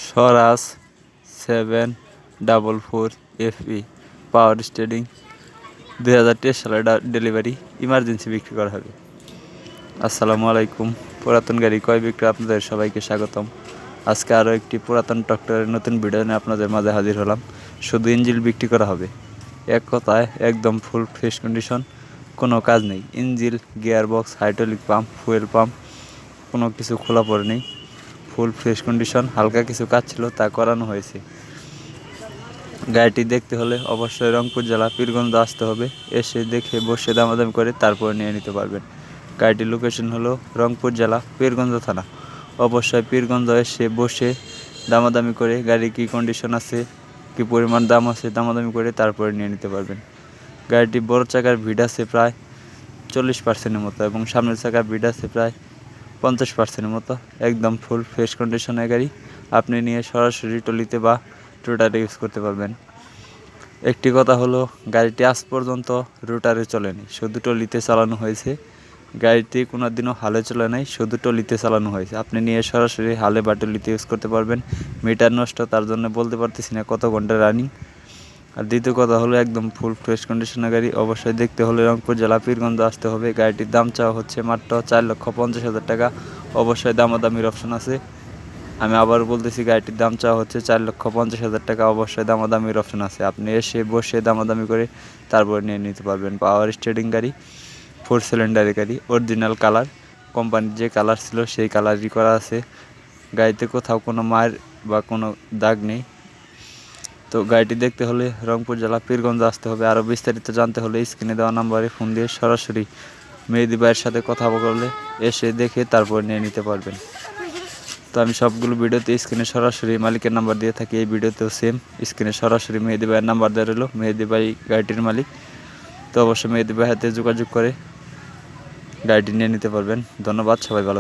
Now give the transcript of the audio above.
স্বরাজ 744 FE power steering 2023 সালের delivery emergency বিক্রি করা হবে। আসসালামু আলাইকুম, পুরাতন গাড়ি ক্রয় বিক্রয় আপনাদের সবাইকে স্বাগতম। আজকে আরও একটি পুরাতন ট্রাক্টরের নতুন ভিডিও নিয়ে আপনাদের মাঝে হাজির হলাম। শুধু ইঞ্জিন বিক্রি করা হবে, এক কথায় একদম ফুল ফ্রেশ কন্ডিশন, কোনো কাজ নেই। Engine, gear box, hydraulic pump, fuel pump কোনো কিছু খোলা পড়ে নেই, ফুল ফ্রেশ কন্ডিশন। হালকা কিছু কাজ ছিল, তা করানো হয়েছে। গাড়িটি দেখতে হলে অবশ্যই রংপুর জেলা পীরগঞ্জ আসতে হবে। এসে দেখে বসে দামাদামি করে তারপর নিয়ে নিতে পারবেন। গাড়িটির লোকেশন হলো রংপুর জেলা পীরগঞ্জ থানা। অবশ্যই পীরগঞ্জ এসে বসে দামাদামি করে গাড়ি কী কন্ডিশন আছে, কী পরিমাণ দাম আছে দামাদামি করে তারপরে নিয়ে নিতে পারবেন। গাড়িটি বড় চাকার ভিড আছে প্রায় 40% মতো এবং সামনের চাকার ভিড আছে প্রায় 50% মতো। একদম ফুল ফ্রেশ কন্ডিশনের গাড়ি, আপনি নিয়ে সরাসরি টলিতে বা রোটারে ইউজ করতে পারবেন। একটি কথা হলো, গাড়িটি আজ পর্যন্ত রোটারে চলেনি, শুধু টলিতে চালানো হয়েছে। গাড়িটি কোনো দিনও হালে চলে নাই, শুধু টলিতে চালানো হয়েছে। আপনি নিয়ে সরাসরি হালে বা টলিতে ইউজ করতে পারবেন। মিটার নষ্ট, তার জন্য বলতে পারতেছি না কত ঘন্টা রানিং। আর দ্বিতীয় কথা হলো, একদম ফুল ফ্রেশ কন্ডিশনের গাড়ি। অবশ্যই দেখতে হলে রংপুর জেলা পীরগঞ্জ আসতে হবে। গাড়িটির দাম চাওয়া হচ্ছে মাত্র 4,50,000 টাকা। অবশ্যই দামাদামির অপশন আছে। আমি আবার বলতেছি, গাড়িটির দাম চাওয়া হচ্ছে 4,50,000 টাকা। অবশ্যই দামাদামির অপশন আছে, আপনি এসে বসে দামাদামি করে তারপর নিয়ে নিতে পারবেন। পাওয়ার স্টিয়ারিং গাড়ি, 4 সিলিন্ডারের গাড়ি, অরিজিনাল কালার, কোম্পানির যে কালার ছিল সেই কালারই করা আছে। গাড়িতে কোথাও কোনো মার বা কোনো দাগ নেই। তো গাড়িটি দেখতে হলে রংপুর জেলা পীরগঞ্জ আসতে হবে। আরও বিস্তারিত জানতে হলে স্ক্রিনে দেওয়া নাম্বারে ফোন দিয়ে সরাসরি মেহেদি ভাইয়ের সাথে কথা বললে এসে দেখে তারপর নিয়ে নিতে পারবেন। তো আমি সবগুলো ভিডিওতে স্ক্রিনে সরাসরি মালিকের নাম্বার দিয়ে থাকি, এই ভিডিওতেও সেম স্ক্রিনে সরাসরি মেহেদি ভাইয়ের নাম্বার দেওয়া রইল। মেহেদি ভাই গাড়িটির মালিক। তো অবশ্যই মেহেদি ভাইয়ের হাতে যোগাযোগ করে গাড়িটি নিয়ে নিতে পারবেন। ধন্যবাদ, সবাই ভালো।